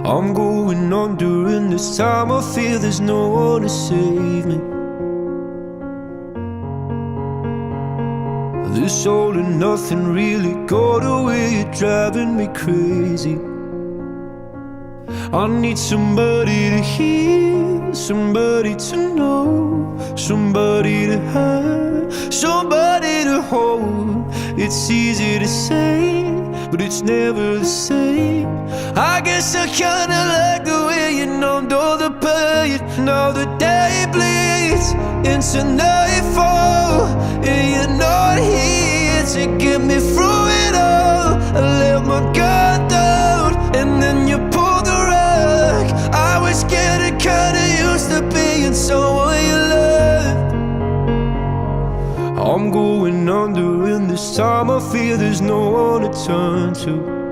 I'm going on during this time. I feel there's no one to save me. This all and nothing really got away. You're driving me crazy. I need somebody to hear, somebody to know, somebody to have, somebody to hold. It's easy to say, but it's never the same. I guess I kinda like the way you numbed all the pain. Now the day bleeds into nightfall, and you're not here to get me through it all. I let my guard down, and then you pulled the rug. I was getting kinda used to being someone you loved. I'm going under in this time. I feel there's no one to turn to.